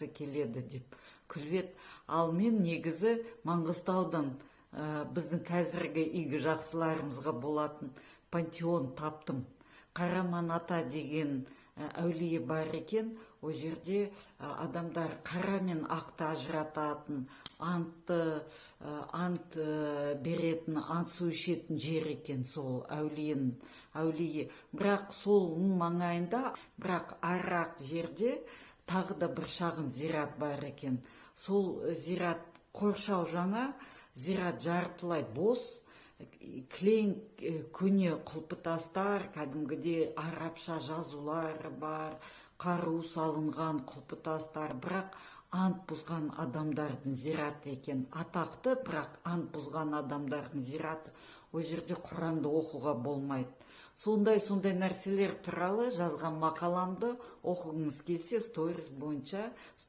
келеді деп күлбет. Ал мен негізі Маңғыстаудан біздің қазіргі игі жақсыларымызға болатын пантеон таптым. Қараман ата деген әулие бар екен. О жерде адамдар қара мен ақты ажырататын, ант беретін, ант су ішетін жер екен сол әулие. Бірақ сол маңайында, бірақ арақ жерде тағы да бір шағын зират бар екен. Сол зират қоршау жаңа, зират жартылай бос, кілең көне құлпытастар, кәдімгідей арабша жазулары бар, қару салынған құлпытастар, бірақ ант бұзған адамдардың зираты екен. Атақты, бірақ ант бұзған адамдардың зираты. О жерде Құранды оқуға болмайды. Сондай нәрселер туралы жазған мақаламды оқығыңыз келсе, сторис бойынша